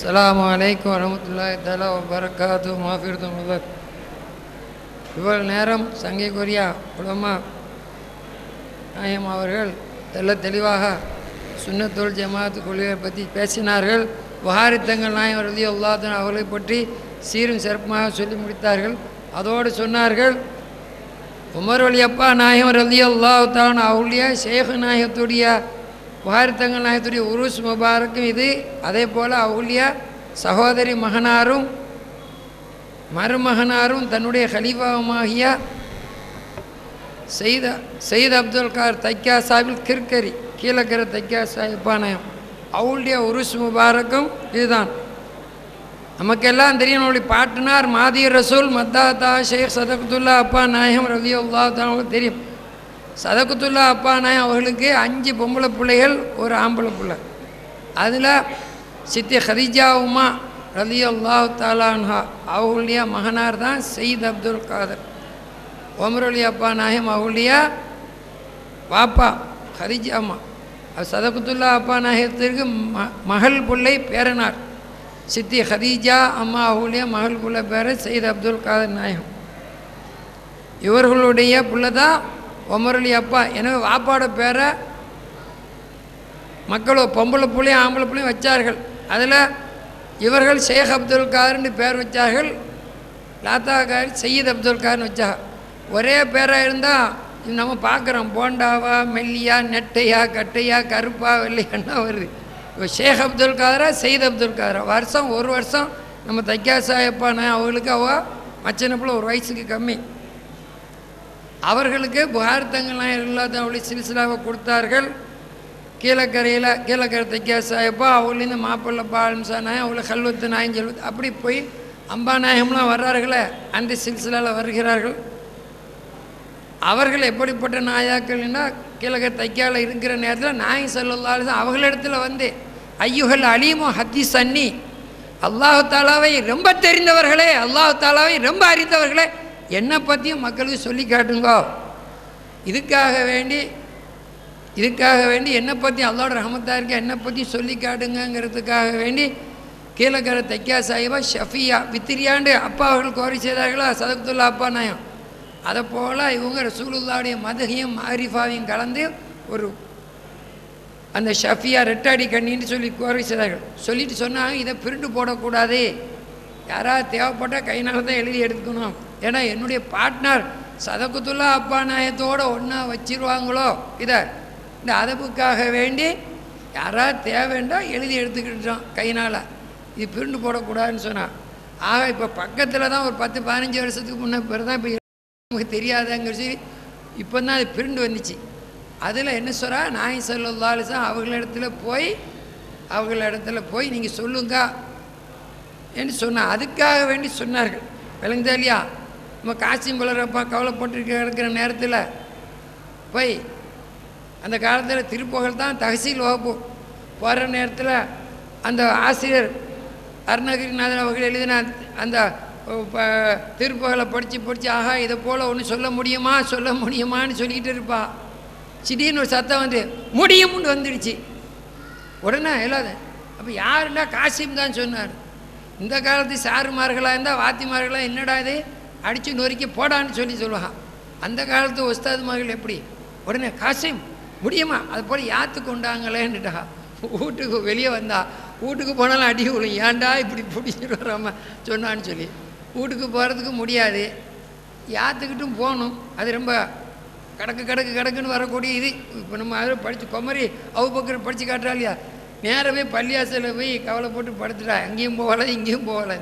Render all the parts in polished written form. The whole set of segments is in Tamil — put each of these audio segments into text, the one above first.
அஸ்ஸலாமு அலைக்கும் வரஹ்மத்துல்லாஹி தஆலா வபரகாத்துஹு மாஃபிரதுல்லாஹ். இவ்வளவு நேரம் சங்கைக்குரிய உலமா நாயம் அவர்கள் தெளிவாக சுன்னத்துல் ஜமாத் கொள்கையை பற்றி பேசினார்கள். வஹாரித்தங்கள் நாயம் ரலியல்லாஹு அன்ஹு அவர்களை பற்றி சீரும் சிறப்புமாக சொல்லி முடித்தார்கள். அதோடு சொன்னார்கள், உமர் வலி அப்பா நாயம் ரலியல்லாஹு தஆலா அவருடைய ஷேக் நாயகத்துடைய வஹாரித்தங்கள் நாயகத்துடைய உருஸ் முபாரக்கும் இது. அதே போல் அவருடைய சகோதரி மகனாரும் மருமகனாரும் தன்னுடைய ஹலீஃபாவுமாகிய சயீத் அப்துல் கார் தைக்கா சாஹிப் கிர்கரி கீழக்கரை தைக்கா சாஹிப்பானயம் அவளுடைய உருஸ் முபாரக்கும் இதுதான். நமக்கெல்லாம் தெரியும், நம்மளுடைய பாட்டனார் மாதி ரசூல் மத்தாத்தா ஷேக் சதகத்துல்லா அப்பா நாயம் ரலியல்லாஹு தஆலா தெரியும். சதகத்துல்லா அப்பா நாயம் அவர்களுக்கு 5 பொம்பளை பிள்ளைகள், ஒரு ஆம்பளை பிள்ளை. அதில் சித்தி ஹதீஜா உமா ரலியல்லாஹு தஆலா அன்ஹா அவங்களுடைய மகனார் தான் சயீத் அப்துல் காதர். உமர் அலி அப்பா நாயம் அவங்களுடைய பாப்பா ஹதீஜா அம்மா. சதகத்துல்லா அப்பா நாயகத்திற்கு மகள் பிள்ளை பேரனார் சித்தி ஹதீஜா அம்மா அவங்களுடைய மகள் பிள்ளை பேர் சயீத் அப்துல் காதர் நாயகம். இவர்களுடைய பிள்ளை தான் உமர் அலி அப்பா. எனவே வாப்பாவோட பேரை மக்களோ பொம்பளை பிள்ளையும் ஆம்பளை பிள்ளையும் வச்சார்கள். அதில் இவர்கள் ஷேக் அப்துல் காதர்னு பேர் வச்சார்கள். லாத்தா கார் சயீத் அப்துல் கார்னு வச்சாங்க. ஒரே பேராக இருந்தால் நம்ம பார்க்குறோம், போண்டாவா மெல்லியா நெட்டையா கட்டையா கருப்பா வெள்ளையான்னா வருது. இப்போ ஷேக் அப்துல் காதரா சயீத் அப்துல் காதரா ஒரு வருஷம் நம்ம தைக்கா சாயப்பான அவங்களுக்கு மச்சனப்பில் ஒரு வயசுக்கு கம்மி. அவர்களுக்கு புகார்த்தங்கள்லாம் இல்லாத அவளை சில்சிலாவை கொடுத்தார்கள். கீழக்கரை தைக்கா சாயப்பா அவங்களேருந்து மாப்பிள்ளை பாலம்சா நாயம் அவளை கல்வத்து நாயம் செல்வத்து அப்படி போய் அம்பா நாயகம்லாம் வர்றார்களே, அந்த சில்சிலாவில் வருகிறார்கள். அவர்கள் எப்படிப்பட்ட நாயாக்கள்னா, கீழக்கரை தைக்காவில் இருக்கிற நேரத்தில் நாயம் ஸல்லல்லாஹு அலைஹி வஸல்லம் அவர்களிடத்தில் வந்து ஐயுகள் அலீமோ ஹதீஸ் அன்னி, அல்லாஹு தாலாவை ரொம்ப தெரிந்தவர்களே, அல்லாஹு தாலாவை ரொம்ப அறிந்தவர்களே, என்னை பற்றியும் மக்களுக்கு சொல்லி காட்டுங்கோ. இதுக்காக வேண்டி என்னை பற்றி அல்லாஹ்வோட ரஹமத்தாக இருக்க என்னை பற்றி சொல்லி காட்டுங்கிறதுக்காக வேண்டி கீழக்கரை தைக்கா சாஹிபா ஷஃபியா வித்திரியாண்டு அப்பா அவர்கள் கோரி செய்தார்களா சதகத்துல்லா அப்பா நாயம். அதை போல் இவங்க ரசூலுல்லாவுடைய மதகையும் மாரிஃபாவையும் கலந்து ஒரு அந்த ஷஃபியா ரெட்டாடி கண்ணின்னு சொல்லி கோரி செய்தார்கள். சொல்லிட்டு சொன்னாங்க, இதை பிரிண்டு போடக்கூடாது, யாராவது தேவைப்பட்டால் கையினால தான் எழுதி எடுத்துக்கணும். ஏன்னா என்னுடைய பார்ட்னர் சதகத்துல்லா அப்பா நாயத்தோடு ஒன்றா வச்சிருவாங்களோ, இதை இந்த அதப்புக்காக வேண்டி யாராவது தேவைண்டா எழுதி எடுத்துக்கிட்டோம் கையினால், இது பிரிண்டு போடக்கூடாதுன்னு சொன்னான். ஆக இப்போ பக்கத்தில் தான் ஒரு 10-15 வருஷத்துக்கு முன்னே பிறகு தான் இப்போ நமக்கு தெரியாதாங்கிற சரி இப்போ தான் அது பிரிண்டு வந்துச்சு. அதில் என்ன சொல்கிறா, நாயம் ஸல்லல்லாஹு அலைஹி வஸல்லம் அவர்களிடத்துல போய் நீங்கள் சொல்லுங்க என்று சொன்னான். அதுக்காக வேண்டி சொன்னார்கள். விளங்குதா இல்லையா? நம்ம காசிம் பலரப்பா கவலைப்பட்டு இருக்கிற நேரத்தில் போய் அந்த காலத்தில் திருப்புகழ் தான் தஹசீல் வகுப்பு போகிற நேரத்தில் அந்த ஆசிரியர் அருணகிரிநாதன் அவர்கள் எழுதின அந்த திருப்புகழை படித்து ஆகா இதை போல் ஒன்று சொல்ல முடியுமான்னு சொல்லிக்கிட்டு இருப்பா. திடீர்னு ஒரு சத்தம் வந்து முடியும்னு வந்துடுச்சு. உடனே இல்லாத அப்போ யாருன்னா காசிம் தான் சொன்னார். இந்த காலத்து சாருமார்களாக இருந்தால் வாத்திமார்களாக என்னடா இது அடித்து நொறுக்கி போடான்னு சொல்லுவாங்க. அந்த காலத்து உஸ்தாதுமார்கள் எப்படி உடனே காசிம் முடியுமா அது போல் யாத்து கொண்டாங்களேன்னுட்டா. வீட்டுக்கு வெளியே வந்தா வீட்டுக்கு போனாலும் அடி விழும், ஏன்டா இப்படி பிடிச்சிட்டு வராமல் சொன்னான்னு சொல்லி வீட்டுக்கு போகிறதுக்கு முடியாது, யாத்துக்கிட்டும் போகணும். அது ரொம்ப கடக்குன்னு வரக்கூடிய இது. இப்போ நம்ம அதில் படித்து குமரி அவுபக்கர் படித்து காட்டுறா இல்லையா, நேரமே பள்ளியாசலில் போய் கவலைப்பட்டு படுத்துட்டா, அங்கேயும் போகலை இங்கேயும் போகலை.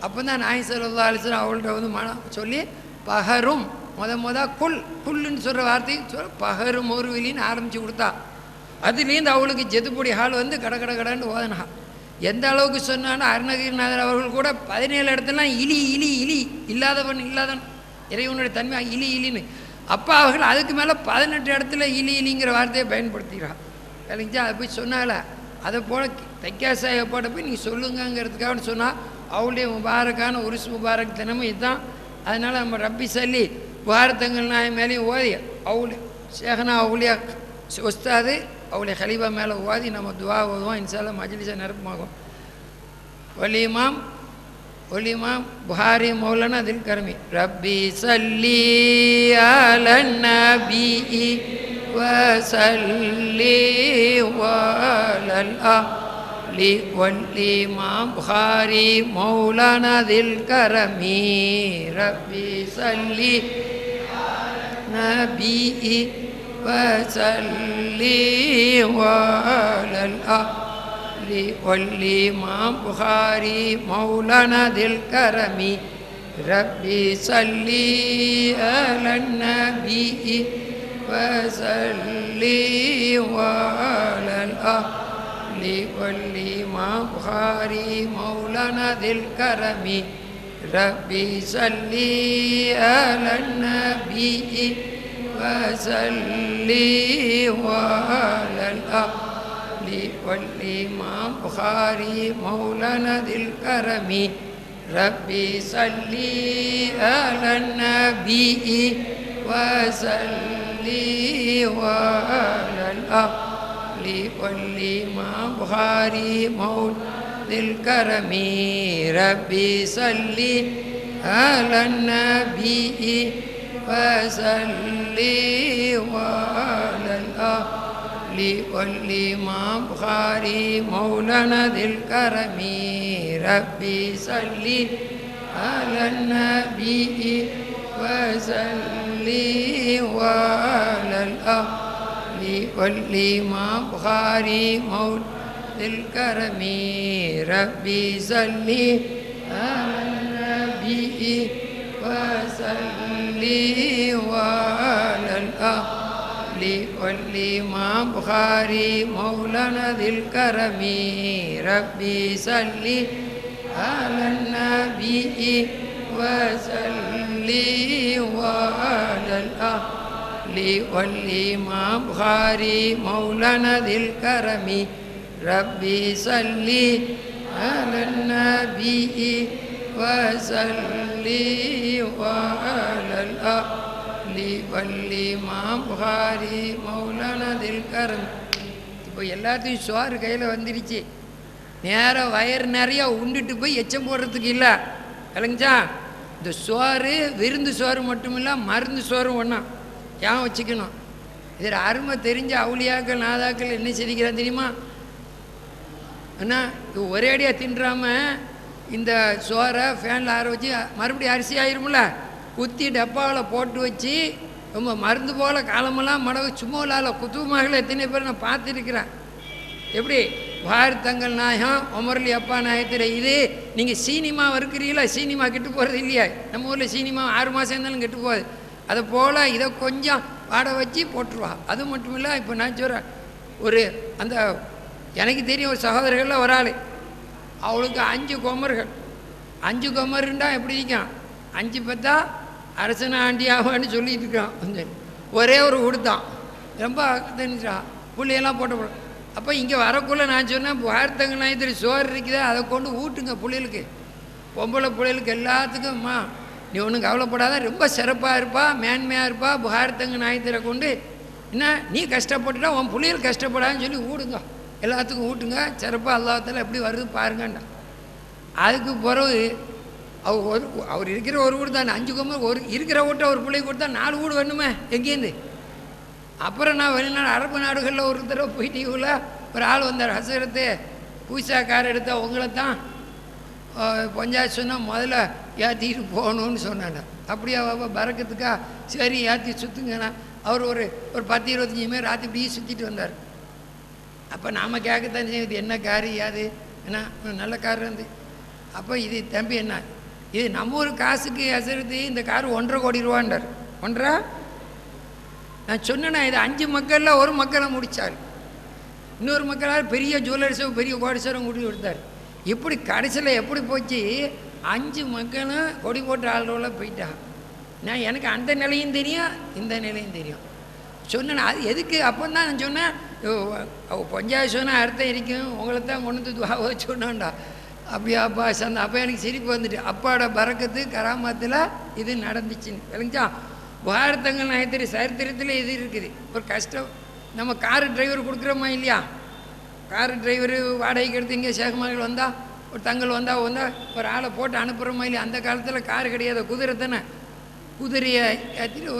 அப்போ தான் நாயம் ஸல்லல்லாஹு அலைஹி வஸல்லம் அவள்கிட்ட வந்து சொல்லி பஹரும் குல்லுன்னு சொல்கிற வார்த்தையை பஹரும் ஒரு வெளின்னு ஆரம்பித்து கொடுத்தா. அதுலேருந்து அவளுக்கு ஜெதுப்பொடி ஹால் வந்து கடன்னு ஓதனா. எந்த அளவுக்கு சொன்னாலும் அருணகிரிநாதர் அவர்கள் கூட 17 இடத்துலாம் இலி இல்லாதவன் இறைவனுடைய தன்மை இலின்னு. அப்பா அவர்கள் அதுக்கு மேலே 18 இடத்துல இலிங்கிற வார்த்தையை பயன்படுத்திக்கிறான். இல்லைங்களா? அதை போய் சொன்னால அதை போல் தைக்கா சாஹிப்பாட்ட போய் நீங்கள் சொல்லுங்கிறதுக்காக சொன்னால் அவளுடைய முபாரக்கான உருஸ் முபாரக் தினமும் இதுதான். அதனால் நம்ம ரப்பி சல்லி புகாரத்தங்கள் நாயம் மேலேயும் ஓதி அவளு ஷேகனா அவளியா உஸ்தாது அவளுடைய ஹலீஃபா மேலே ஓதி நம்ம துவா ஓதுவோம். இன்ஷா அல்லாஹ் மஜ்லிஸை நிரப்பமாகும். ஒலிமாம் புகாரி மௌலானா தில் கரமி ரப்பி சல்லி அலன் நபி வஸல்லி வலல் ஆலி வல்லிமாம் புகாரி மௌலானா தில் கரமி ரப்பி சல்லி நபி வஸல்லி வலல் ஆலி வல்லிமாம் புகாரி மௌலானா தில் கரமி ரப்பி சல்லி அலன் நபி வஸல்லி வலல் ஆலி வல்லிமாம் புகாரி மௌலானா தில் கரமி ரப்பி சல்லி அலன் நபி வஸல்லி வலல் ஆலி வல்லிமாம் புகாரி மௌலானா தில் கரமி ரப்பி சல்லி அலன் நபி வஸல்லி வலல் ஆலி வல்லிமாம் புகாரி மௌலானா தில் கரமி ரப்பி சல்லி அலன் நபி வஸல்லி வலல் ஆலி வல்லிமாம் புகாரி மௌலானா தில் கரமி ரப்பி சல்லி அலன் நபி வஸல்லி வலல் ஆலி வல்லிமாம் புகாரி மௌலானா தில் கரமி ரப்பி சல்லி அலன் நபி வஸல்லி வலல் ஆலி வல்லிமாம் புகாரி மௌலானா தில் கரமி ரப்பி சல்லி அலன் நபி வஸல்லி வலல் ஆலி வல்லிமாம் புகாரி மௌலானா தில் கரமி ரப்பி சல்லி அலன் நபி வஸல்லி வலல் ஆலி வல்லிமாம் புகாரி மௌலானா தில் கரமி. இப்போ எல்லாத்தையும் சோறு கையில் வந்துடுச்சு, நேராக வயிறு நிறையா உண்டுட்டு போய் எச்சம் போடுறதுக்கு இல்லை. விளங்குச்சா? இந்த சோறு விருந்து சோறு மட்டும் இல்லை, மருந்து சோறும் ஒன்றா ஏன் வச்சுக்கணும். இதில் அருமை தெரிஞ்ச அவுளியாக்கள் நாதாக்கள் என்ன செய்திக்கிறான் தெரியுமா? அண்ணா ஒரே அடியாக தின்றாமல் இந்த சோறை ஃபேனில் ஆற வச்சு மறுபடியும் அரிசி ஆயிரும்ல, குத்தி டப்பாவில் போட்டு வச்சு ரொம்ப மருந்து போல் காலமெல்லாம் மடவை சும்மா இல்லாத குத்துவமாக எத்தனை பேர் நான் பார்த்துருக்கிறேன். எப்படி பாரதங்கள் நாயகம் உமர்லி அப்பா நாயத்தில் இது நீங்கள் சீனிமா இருக்கிறீங்களா? சீனிமா கெட்டு போகிறது இல்லையா? நம்ம ஊரில் சீனிமா 6 மாதம் இருந்தாலும் கெட்டு போகுது. அதை போல் இதை கொஞ்சம் வாட வச்சு போட்டுருவா. அது மட்டும் இல்லை, இப்போ நான் சொல்கிறேன், ஒரு அந்த எனக்கு தெரியும் ஒரு சகோதரர்களில் ஒரு ஆள், அவளுக்கு 5 குமர்கள். 5 குமருண்டா எப்படி இருக்கான்? 5 பார்த்தா அரசனை ஆண்டியாவான்னு சொல்லிட்டு இருக்கான். ஒரே ஒரு கொடுத்தான், ரொம்ப தெரிஞ்சான், புள்ளையெல்லாம் போட்ட. அப்போ இங்கே வரக்குள்ளே நான் சொன்னேன், வார்த்தங்க நாயத்திரி சோறு இருக்குதா, அதை கொண்டு ஊட்டுங்க பிள்ளைகளுக்கு, பொம்பளை பிள்ளைகளுக்கு எல்லாத்துக்கும்மா. நீ ஒன்றும் கவலைப்படாத, ரொம்ப சிறப்பாக இருப்பா, மேன்மையாக இருப்பா. புகார்த்தங்க நாயத்திரை கொண்டு என்ன நீ கஷ்டப்பட்டுட்டா உன் பிள்ளைகள் கஷ்டப்படாதுன்னு சொல்லி ஊடுங்க, எல்லாத்துக்கும் ஊட்டுங்க, சிறப்பாக அல்லாஹ்தாலா எப்படி வருது பாருங்கண்டா. அதுக்கு பிறகு அவர் இருக்கிற ஒரு வீடு தான் 5 குமர், ஒரு இருக்கிற வீட்டை ஒரு பிள்ளை கொடுத்தா 4 வீடு வேணுமே எங்கேருந்து. அப்புறம் நான் வெளிநாடு அரபு நாடுகளில் ஒரு தடவை போயிட்டீங்கள, ஒரு ஆள் வந்தார், ஹசரத்து பூசா கார் எடுத்தால் உங்களை தான் பஞ்சாயத்து சொன்னால் முதல்ல ஏற்றிட்டு போகணும்னு சொன்னாங்க. அப்படியே பறக்கிறதுக்கா? சரி ஏற்றி சுற்றுங்கண்ணா. அவர் ஒரு 10-25 பேர் ராத்திரி இப்படியே சுற்றிட்டு வந்தார். அப்போ நாம் கேட்கத்தான் செய்யும், இது என்ன காரு யாது என்ன நல்ல கார் இருந்து. அப்போ இது தம்பி என்ன இது நம்ம ஒரு காசுக்கு அசருது, இந்த கார் 1.5 கோடி ரூபான்றார். 1.5 நான் சொன்னேன்னா இது 5 மக்களில் ஒரு மக்களை முடித்தார், இன்னொரு மக்களால் பெரிய ஜுவல்லர்ஸும் பெரிய கோடீஸ்வரம் கூட்டி கொடுத்தார். இப்படி கடைசியில் எப்படி போச்சு, 5 மக்களும் கொடி போட்டு ஆள்றோல போயிட்டா. நான் எனக்கு அந்த நிலையும் தெரியும், இந்த நிலையும் தெரியும். சொன்னேன் அது எதுக்கு? அப்போ தான் நான் சொன்னேன், பஞ்சாயத்து சொன்னால் அர்த்தம் இருக்கும், உங்களை தான் கொண்டு துவாவ சொன்னான்டா. அப்படியாப்பா சந்த. அப்போ எனக்கு சிரிப்பு வந்துட்டு, அப்பாவோட பறக்கத்து கராமத்தில் இது நடந்துச்சுன்னு விளங்கிச்சா. பாரதங்கள் நாயத்திரி சரித்திரத்தில் இது இருக்குது. ஒரு கஷ்டம், நம்ம காரு டிரைவர் கொடுக்குறோமா இல்லையா? காரு டிரைவரு வாடகைக்கு எடுத்து இங்கே சேகமாக வந்தால் ஒரு தங்கள் வந்தால் ஒரு ஆளை போட்டு அனுப்புகிற மாதிரி. அந்த காலத்தில் கார் கிடையாது, குதிரை தானே. குதிரையை ஏற்றிட்டு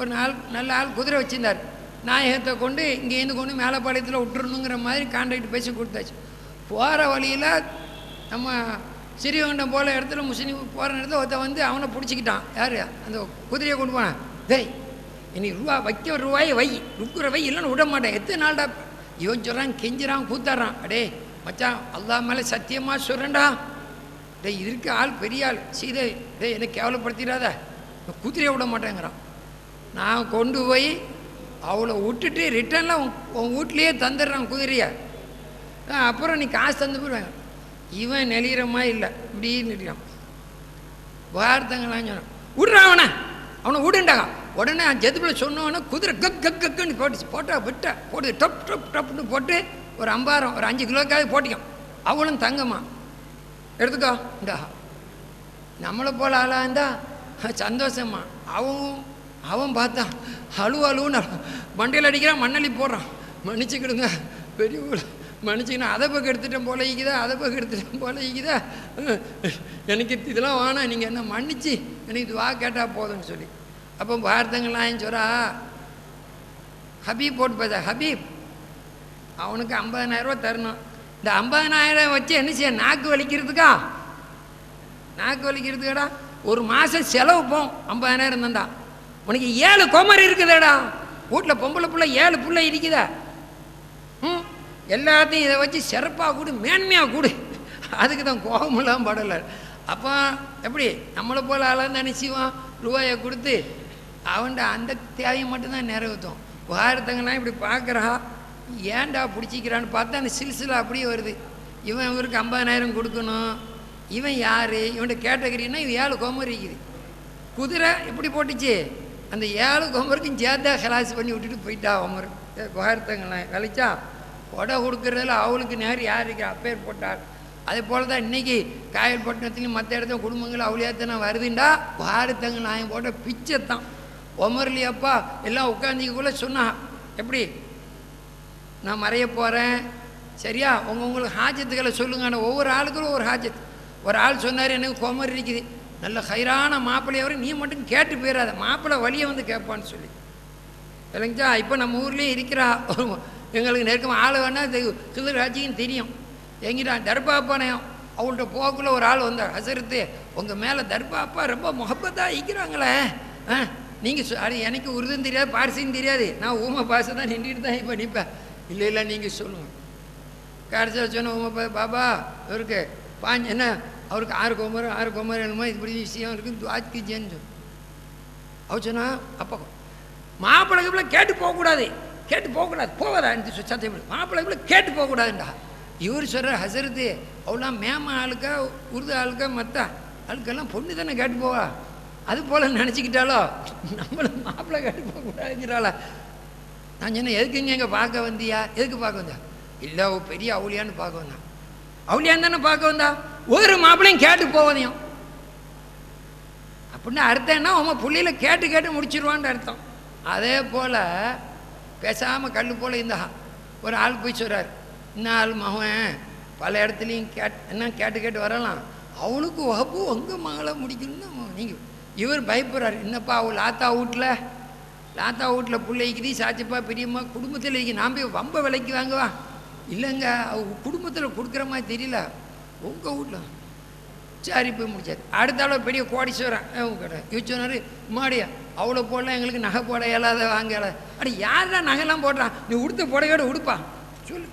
ஒரு நாள் நல்ல ஆள் குதிரை வச்சுருந்தார். நாயகத்தை கொண்டு இங்கேருந்து கொண்டு மேலப்பாளையத்தில் விட்டுறணுங்கிற மாதிரி கான்ட்ராக்ட் பேசி கொடுத்தாச்சு. போகிற வழியில் நம்ம சிறியவண்டம் போல இடத்துல முஸ்லீம் போகிற இடத்துல ஒருத்த அவனை பிடிச்சிக்கிட்டான். யார்? அந்த குதிரையை கொண்டு போனான். டேய் இனி வைக்க ஒரு ரூபாயை ருக்குற இல்லைன்னு விட மாட்டேன். எத்தனை நாள்டா? இவன் சொல்கிறான், கெஞ்சிறான், கூத்தாடுறான். அடே மச்சான், அல்லாஹ் மேலே சத்தியமாக சொல்கிறேன்டா, டே இதற்கு ஆள் பெரிய ஆள் சீதை, டே என்னை கேவலப்படுத்திடாத, குதிரையை விட மாட்டேங்கிறான். நான் கொண்டு போய் அவளை விட்டுட்டு ரிட்டர்னில் உன் வீட்லேயே தந்துடுறான் குதிரையை. அப்புறம் நீ காசு தந்து போடுவேன். இவன் நெளிகிறமா இல்லை, இப்படின்னு நெளிகிறான். வார்த்தைங்களாம் சொன்னான், விட்றான் அவனை விடுண்டாங்க. உடனே ஜெதுபில் சொன்னவொன்னே குதிரை கக்குன்னு போட்டு டப் டப் டப்னு போட்டு ஒரு 50 ஒரு 5 கிலோக்காவது போட்டிக்கும். அவளும் தங்கம்மா எடுத்துக்கோ இந்தா. நம்மளை போல் ஆளாக இருந்தா சந்தோஷம்மா. அவன் பார்த்தான், அழுன்னு மண்டையில் அடிக்கிறான், மண்ணள்ளி போடுறான். மன்னிச்சுக்கிடுங்க பெரிய மன்னிச்சுக்கணும், அதை பக்கம் எடுத்துட்டேன் போல ஈக்குதா, அதை பக்கம் எடுத்துட்டேன் போல ஈக்குதா, எனக்கு இதெல்லாம் வேணாம், நீங்கள் என்ன மன்னிச்சு எனக்கு இது கேட்டால் போதும்னு சொல்லி. அப்போ வார்த்தைங்கள்லாம் சொல்கிறா, ஹபீப் போட்டு பேச, ஹபீப் அவனுக்கு 50,000 ரூபா தரணும். இந்த 50,000 வச்சு என்ன செய்ய? நாக்கு வலிக்கிறதுக்கடா ஒரு மாதம் செலவு போம். 50,000 தந்தா உனக்கு 7 குமரி இருக்குதாடா, வீட்டில் பொம்பளை பிள்ளை 7 பிள்ளை இருக்குதா. எல்லாத்தையும் இதை வச்சு சிறப்பாக கூடு, மேன்மையாக கூடு. அதுக்கு தான் கோபமெல்லாம் படலை. அப்போ எப்படி நம்மளை போல் ஆளாக நினச்சிவான், ரூபாயை கொடுத்து அவன்கிட்ட அந்த தேவையை மட்டும்தான் நிறைவேற்றும். வாரத்தங்கள்லாம் இப்படி பார்க்குறா, ஏன்டா பிடிச்சிக்கிறான்னு பார்த்தா அந்த சில்சில் அப்படியே வருது. இவருக்கு 50,000 கொடுக்கணும். இவன் யார்? இவன்கிட்ட கேட்டகரின்னா இவன் 7 கோமரி இருக்குது. குதிரை எப்படி போட்டுச்சு? அந்த 7 கோமருக்கும் சேர்த்தா ஹலாஸ் பண்ணி விட்டுட்டு போயிட்டா கோமரு. வாரத்தங்கள்லாம் விளைச்சா கொடை கொடுக்குறதுல அவளுக்கு நேரம் யார் இருக்கிற? அப்பேர் போட்டாள். அதே போல் தான் இன்றைக்கி காயல்பட்டினத்துலையும் மற்ற இடத்துல குடும்பங்கள் அவளியாத்தனை வருதுண்டா வாரத்தங்க நான் போட்ட பிச்சைத்தான். ஒமர்லியப்பா எல்லாம் உட்காந்திக்குள்ளே சொன்னா, எப்படி நான் மறைய போகிறேன் சரியா, உங்களுக்கு ஹாஜத்துக்களை சொல்லுங்க. ஆனால் ஒவ்வொரு ஆளுக்கும் ஒவ்வொரு ஹாஜத். ஒரு ஆள் சொன்னார், எனக்கு கோமர் இருக்குது, நல்ல ஹைரான மாப்பிள்ளையவரை நீ மட்டும் கேட்டு போயிடாத, மாப்பிள்ளை வழியை வந்து கேட்பான்னு சொல்லி. இல்லைங்கச்சா, இப்போ நம்ம ஊர்லேயே இருக்கிறா எங்களுக்கு நெருக்கமாக ஆள் வேணால் இது கிளர் ராஜின்னு தெரியும். எங்கிட்ட தர்பாப்பானையும் அவங்கள்ட்ட போக்குள்ள ஒரு ஆள் வந்தார், ஹசரத்து உங்கள் மேலே தர்பாப்பா ரொம்ப முகப்பத்தாக இருக்கிறாங்களே, நீங்கள் அது எனக்கு உருதுன்னு தெரியாது, பார்சின்னு தெரியாது, நான் ஊமை பாசை தான் நின்றுட்டு தான் இப்போ நிற்பேன். இல்லை நீங்கள் சொல்லுங்கள். கடைசியில் சொன்ன ஊமை பாபா இவருக்கு என்ன அவருக்கு 6 கோமர் என்னமோ இப்படி விஷயம் இருக்குது, துவாக்கி ஜேன்னு சொல்லு. அவர் சொன்னா, அப்போ மாப்பிள்ளை கேட்டு போகக்கூடாது, போவதா சத்தியம், மாப்பிள்ளை கேட்டு போகக்கூடாதுண்டா. இவர் சொல்கிற ஹசரத்து அவ்வளோ மேம ஆளுக்கா உருது ஆளுக்கா மற்ற ஆளுக்கெல்லாம் பொண்ணு தானே கேட்டு போவா, அது போல் நினச்சிக்கிட்டாலோ நம்மளை மாப்பிள்ளை கேட்டு போகக்கூடாதுங்கிறாளா. நான் சொன்னேன், எதுக்குங்க எங்கே பார்க்க வந்தியா? எதுக்கு பார்க்க வந்தா? இல்லை பெரிய அவுளியான்னு பார்க்க வந்தான். அவுளியான்னு தானே பார்க்க வந்தா, ஒரு மாப்பிள்ளையும் கேட்டு போவதையும் அப்படின்னு அர்த்தம் என்ன? உன் பிள்ளையில கேட்டு முடிச்சிருவான்னு அர்த்தம். அதே போல் பேசாமல் கல் போல் இந்த ஒரு ஆள் போய் சொல்கிறார், இன்னும் ஆள் மகன் பல இடத்துலையும் என்ன கேட்டு வரலாம், அவனுக்கு வகுப்பு உங்கள் மகளை முடிக்கணும்னு நீங்கள். இவர் பயப்படுறார், என்னப்பா அவள் லாத்தா வீட்டில் பிள்ளைக்குது சாச்சிப்பா பெரியம்மா குடும்பத்தில் இருக்கு, நான் போய் வம்ப விலைக்கு வாங்குவா. இல்லைங்க அவங்க குடும்பத்தில் கொடுக்குற மாதிரி தெரியல, உங்கள் வீட்டில் சரி போய் முடிச்சார். அடுத்த அளவு பெரிய கோடீஸ்வரன் கடை இவர் சொன்னார், மாடியா அவ்வளோ போடலாம் எங்களுக்கு நகை போட இயலாத வாங்க இயலாத. அப்படி யார் தான் நகைலாம் போடுறான், நீ உடுத்த புடவையோடு உடுப்பா சொல்லு.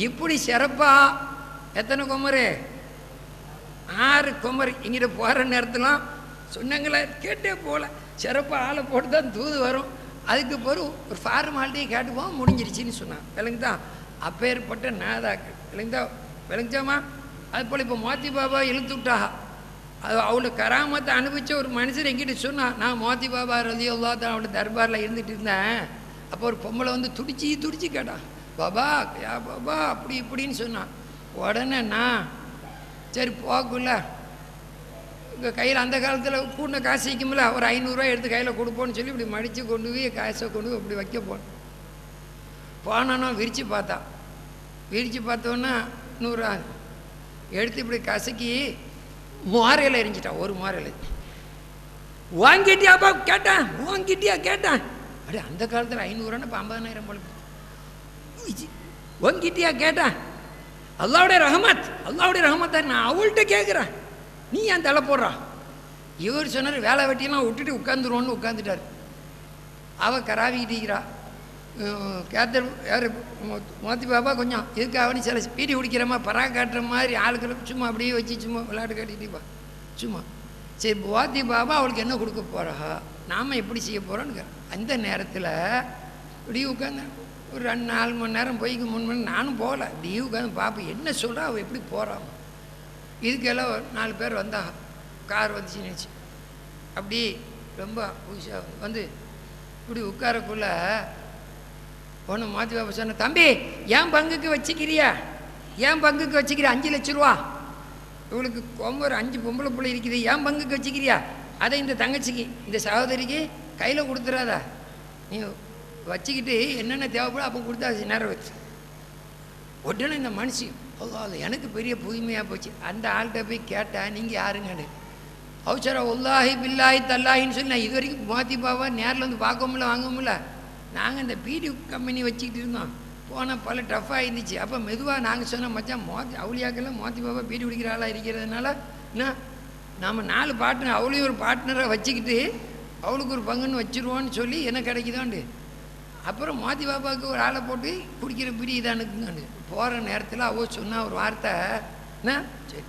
இப்படி சிறப்பாக எத்தனை குமரு? 6 குமரு. இங்கிட்ட போகிற நேரத்துலாம் சொன்னாங்களே கேட்டே போகல, சிறப்பாக ஆளை போட்டு தான் தூது வரும். அதுக்கு பிறகு ஒரு ஃபார்மாலிட்டியை கேட்டுப்போம், முடிஞ்சிருச்சின்னு சொன்னான். விளங்கு தான் அப்பேற்பட்ட நாதாக்கள். விளங்குச்சாமா? அது போல் இப்போ மோத்தி பாபா இழுத்து விட்டாக, அது அவளோட கராமத்தை அனுபவித்த ஒரு மனுஷர் எங்கிட்ட சொன்னான், நான் மோத்தி பாபா ரலியல்லாஹு தான் அவளோட தர்பாரில் இருந்துகிட்டு இருந்தேன். அப்போ ஒரு பொம்பளை வந்து துடிச்சு கேட்டான், பாபா யா பாபா அப்படி இப்படின்னு சொன்னான். உடனே நான் சரி போக்குள்ள உங்கள் கையில் அந்த காலத்தில் கூட்டின காசு வைக்கும்ல, ஒரு 500 ரூபா எடுத்து கையில் கொடுப்போன்னு சொல்லி இப்படி மடித்து கொண்டு போய் காசை கொண்டு போய் இப்படி வைக்க போனானோ விரித்து பார்த்தோன்னா 100 ரூபா. எடுத்து இப்படி கசக்கி மோரையில் எரிஞ்சிட்டான். ஒரு மோரையில் வாங்கிட்டியாப்பா கேட்டான், வாங்கிட்டியா கேட்டான். அப்படியே அந்த காலத்தில் 500 இப்போ 50,000 போல. வாங்கிட்டியா கேட்டான். அல்லாவுடைய ரஹமத், அல்லாவுடைய ரஹமத்தை நான் அவள்கிட்ட கேட்குறேன், நீ ஏன் தலை போடுறா? இவர் சொன்னார் வேலை வெட்டியெல்லாம் விட்டுட்டு உட்காந்துருவோன்னு உட்காந்துட்டார். அவள் கராவிக்கிட்டீங்கிறா. கேத்தர் யார் மோத்தி பாப்பா கொஞ்சம் இதுக்கு அவனி சில பீடி குடிக்கிறமா பரா காட்டுற மாதிரி ஆளுக்களுக்கு சும்மா அப்படியே வச்சு சும்மா விளையாட்டு காட்டிட்டுப்பா சும்மா. சரி மோத்தி பாபா அவளுக்கு என்ன கொடுக்க போகிறா, நாம் எப்படி செய்ய போகிறோன்னு. அந்த நேரத்தில் இப்படி உட்காந்து ஒரு 2-4 மணி நேரம் போய்க்கு 3 மணி நேரம் நானும் போகல. இப்படி உட்காந்து பார்ப்பேன் என்ன சொல்கிறா, அவள் எப்படி போகிறான். இதுக்கெல்லாம் ஒரு 4 பேர் வந்தா, கார் வந்துச்சு நினச்சி அப்படி ரொம்ப புதுசாக வந்து இப்படி உட்காரக்குள்ள ஒன்று மாற்றி பாப்பா சொன்ன, தம்பி ஏன் பங்குக்கு வச்சுக்கிறியா, ஏன் பங்குக்கு வச்சுக்கிறியா, 5 லட்ச ரூபா இவளுக்கு ஒரு 5 பொம்பளை பிள்ளை இருக்குது, ஏன் பங்குக்கு வச்சுக்கிறியா, அதை இந்த தங்கச்சிக்கு இந்த சகோதரிக்கு கையில் கொடுத்துடாதா, நீ வச்சுக்கிட்டு என்னென்ன தேவைப்படும் அப்போ கொடுத்தா நேரம் வச்சு. உடனே இந்த மனுஷி அது எனக்கு பெரிய புதுமையாக போச்சு. அந்த ஆள்கிட்ட போய் கேட்டேன், நீங்கள் யாருங்கன்னு. அவசர உல்லாஹி பில்லாஹி தல்லாஹின்னு சொல்லி நான் இது வரைக்கும் மாற்றி பாவா நேரில் வந்து பார்க்க வாங்க முடியல. நாங்கள் இந்த பீடி கம்பெனி வச்சுக்கிட்டு இருந்தோம், போனால் பல டஃப்பாக இருந்துச்சு. அப்போ மெதுவாக நாங்கள் சொன்னோம், மச்சான் அவுளியாக்கெல்லாம் மோத்தி பாபா பீடி குடிக்கிற ஆளாக இருக்கிறதுனால என்ன நம்ம 4 பார்ட்னர் அவளையும் ஒரு பார்ட்னரை வச்சுக்கிட்டு அவளுக்கு ஒரு பங்குன்னு வச்சுருவோன்னு சொல்லி என்ன கிடைக்குதோண்டு. அப்புறம் மோத்தி பாபாவுக்கு ஒரு ஆளை போட்டு குடிக்கிற பீடி இதானுக்குங்க. போகிற நேரத்தில் அவள் சொன்ன ஒரு வார்த்தை என்ன, சரி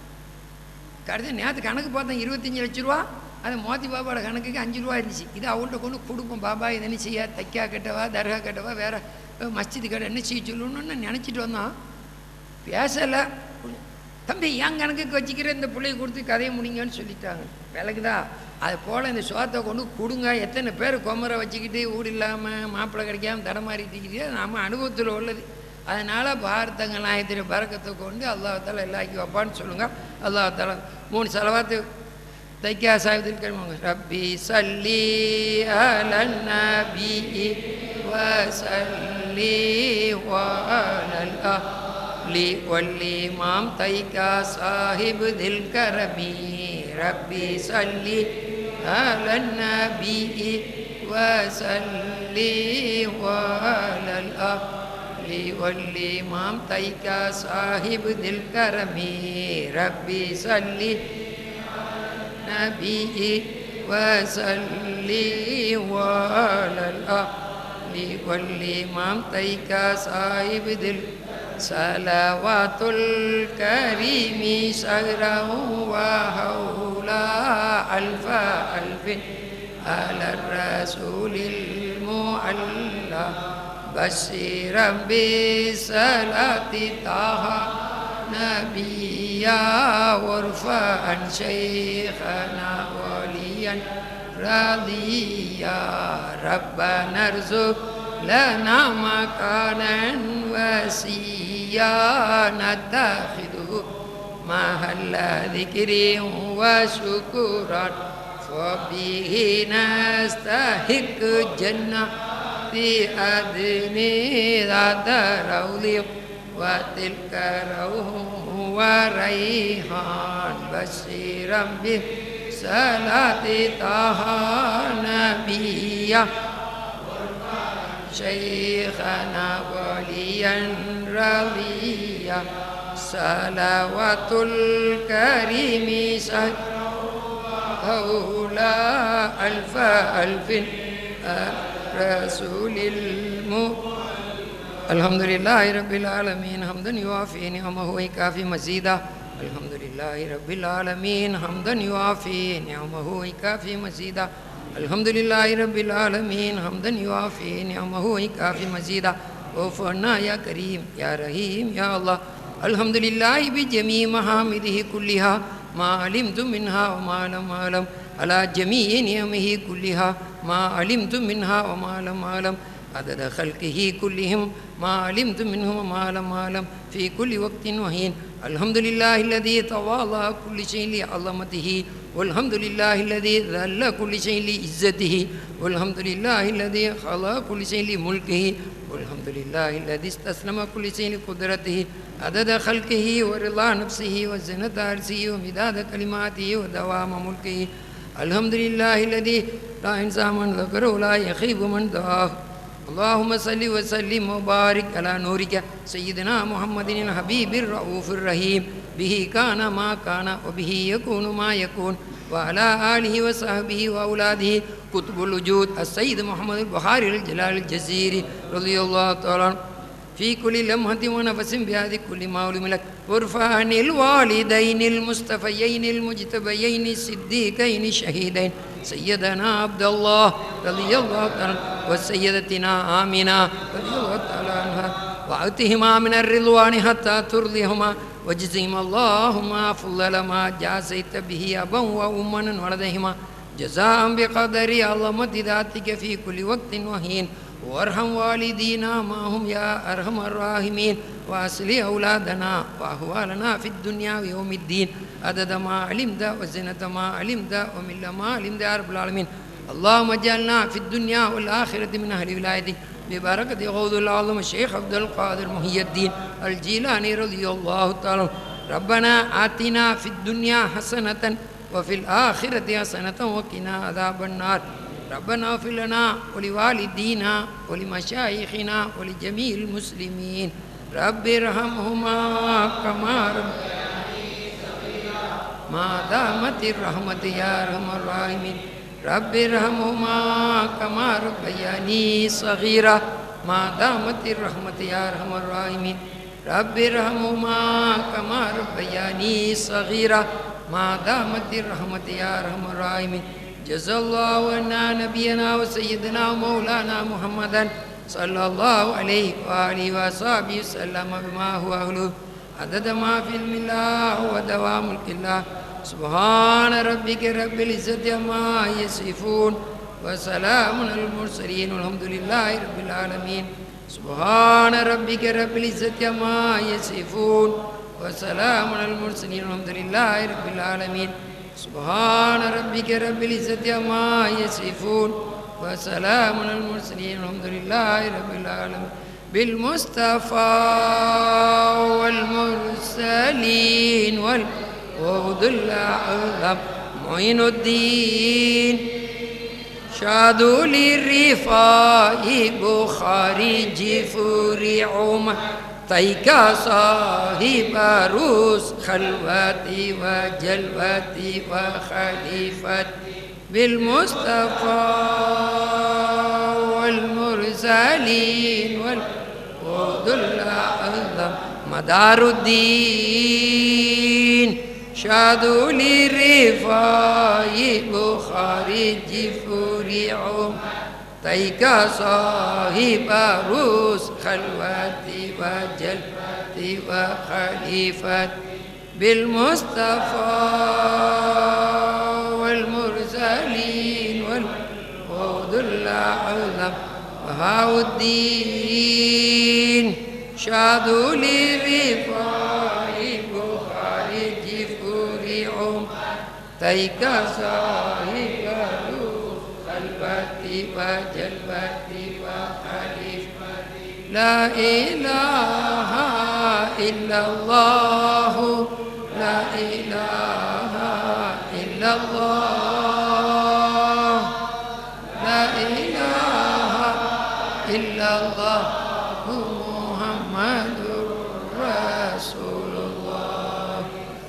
கடைசி நேற்று கணக்கு பார்த்தேன் 25 லட்ச ரூபா, அது மோத்தி பாபாவோட கணக்குக்கு 5 ரூபா இருந்துச்சு. இது அவள்கிட்ட கொண்டு கொடுப்போம், பாபா இது என்ன செய்ய, தைக்கா கட்டவா தர்கா கட்டவா வேறு மஸ்ஜிது கடை என்ன செய்ய சொல்லணும்னு நினச்சிட்டு வந்தோம். பேசலை. தம்பி ஏன் கணக்குக்கு வச்சுக்கிற, இந்த பிள்ளைய கொடுத்து கதையை முடிங்கன்னு சொல்லிட்டாங்க. விளக்குதா? அது போல் இந்த சோத்தை கொண்டு கொடுங்க. எத்தனை பேர் கொமரை வச்சுக்கிட்டு வீடு இல்லாமல் மாப்பிள்ளை கிடைக்காம தடமாறிட்டு இருக்குது, நம்ம அனுபவத்தில் உள்ளது. அதனால் பாரதங்கள் நாயத்திரி பறக்கத்தை கொண்டு அல்லாஹால எல்லாக்கி வைப்பான்னு சொல்லுங்கள். அல்லாஹால 3 செலவாத்து தைக்கா சாயத்தில் கேட்பாங்க. ரப்பி சல்லி அலன் நபி வஸல்லி வஅலல் அலி வல்லிமாம் தைக்கா சாஹிப் தில் கரமி. ரப்பி சல்லி அலன் நபி வஸல்லி வஅலல் அலி வல்லிமாம் தைக்கா சாஹிப் தில் கரமி. ரப்பி சல்லி நபி வஸல்லி வஅலல் அலி வல்லிமாம் தைக்கா சாஹிப் தில் சலவாத்துல் கரீமி சஹ்ரஹு வ ஹவுலா அல்ஃப அல்ஃபின் அலர் ரசூலில் முஅல்லா பஷீரம் பிஸலாத்தி தாஹா நபியா வர்ஃபஅன் ஷைഖனா வலியன் ராதியா ரப்பனா ர்ஸுக் லனா மகானன் வஸியா நத்தখিদு மஹல்ல ذிக்ரி வ ஷுக்ரான் ஃபபிஹி நஸ்தஹிக் ஜன்னதி அத்னி ذات ரௌலி வ தில்க ரௌஹு வ ரைஹான் பஷீரம் பிஸலாத்தி தாஹா நபியா شيخنا وليا رضيا صلوات الكريم هؤلاء ألف ألف رسول الحمد لله رب العالمين حمدا يوافي نعمه ويكافي مزيدا. الحمد لله رب العالمين حمدا يوافي نعمه ويكافي مزيدا. الحمد لله رب العالمين حمدا يوافي نعمه ويكافي مزيدا. وفقنا يا كريم يا رحيم يا الله. الحمد لله بجميع محامده كلها ما علمت منها وما لم أعلم على جميع نعمه كلها ما علمت منها وما لم أعلم عدد خلقه كلهم ما علمت منهم وما لم أعلم في كل وقت وحين. الحمد لله الذي تواضع كل شيء لعظمته والحمد لله الذي ذل كل شيء لعزته والحمد لله الذي خلق كل شيء لملكه والحمد لله الذي استسلم كل شيء لقدرته عدد خلقه ورضا نفسه وزنة عرشه ومداد كلماته ودوام ملكه. الحمد لله الذي لا ينسى من ذكره ولا يخيب من دعاه. اللهم صل وسلم وبارك على نورك سيدنا محمد الحبيب الرؤوف الرحيم. به كان ما كان وبه يكون ما يكون، وعلى آله وصحبه وأولاده قطب الوجود السيد محمد البخاري الجلال الجزيري رضي الله تعالى عنه في كل لمحة ونفس بهذه كل ما علم لك. وارفع عن الوالدين المصطفيين المجتبيين الصديقين الشهيدين سيدنا عبد الله رضي الله تعالى وسيدتنا آمنة رضي الله تعالى عنها، وأعطهما من الرضوان حتى ترضيهما، وجزهم اللهم أفضل ما جازيت به أبا وأما ولديهما جزاء بقدر عظمة ذاتك في كل وقت وحين. وارحم والدينا معهم يا أرحم الراحمين، وأصلح أولادنا وأحوالنا في الدنيا ويوم الدين عدد ما علمت وزنة ما علمت ومن ما علمت يا رب العالمين. اللهم اجعلنا في الدنيا والآخرة من أهل ولايتك ببركة غوث العظم الشيخ عبد القادر محي الدين الجيلاني رضي الله تعالى. ربنا آتنا في الدنيا حسنة وفي الآخرة حسنة وقنا عذاب النار. ربنا اغفر لنا ولوالدينا ولمشايخنا ولجميع المسلمين. رب ارحمهما كما ربياني صغيرا ما دامت الرحمة يا أرحم الراحمين. رب ارحمهما كما ربياني صغيرا ما دامت الرحمة يا أرحم الراحمين. رب ارحمهما كما ربياني صغيرا ما دامت الرحمة يا أرحم الراحمين. جزا الله عنا نبينا وسيدنا ومولانا محمدا صلى الله عليه وآله وصحبه وسلم بما هو أهله عدد ما في علم الله ودوام ملك الله. سبحان ربك رب العزة عما يصفون وسلام على المرسلين والحمد لله رب العالمين. سبحان ربك رب العزة عما يصفون وسلام على المرسلين والحمد لله رب العالمين. سبحان ربك رب العزة عما يصفون وسلام على المرسلين والحمد لله رب العالمين. بالمصطفى والمرسلين والوعد الأعظم معين الدين شادوا للرفاع بخاري جفوري عمر تيكا صاحب روس خلوتي وجلوتي وخليفتي. بالمصطفى والمرسلين والوعد الأعظم مدار الدين شادوا للرفاع بخاري جفوري عمر تيكا صاحب روس خلوتي وجلوتي وخليفتي. بالمصطفى والمرسلين والوعد الأعظم بهاء الدين شادوا للرفاع بخاري جفوري عمر تيكا صاحب روس خلوتي وجلوتي وخليفتي. لا إله إلا الله لا إله إلا الله لا إله إلا الله محمد رسول الله.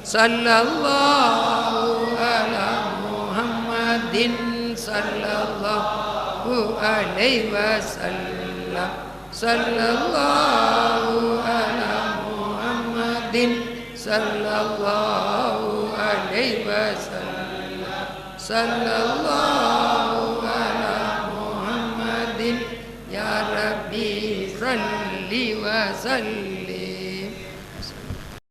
صلى الله على محمد صلى الله عليه وسلم. صلى الله على محمد صلى الله عليه وسلم. صلى الله على محمد يا ربي صل وسلم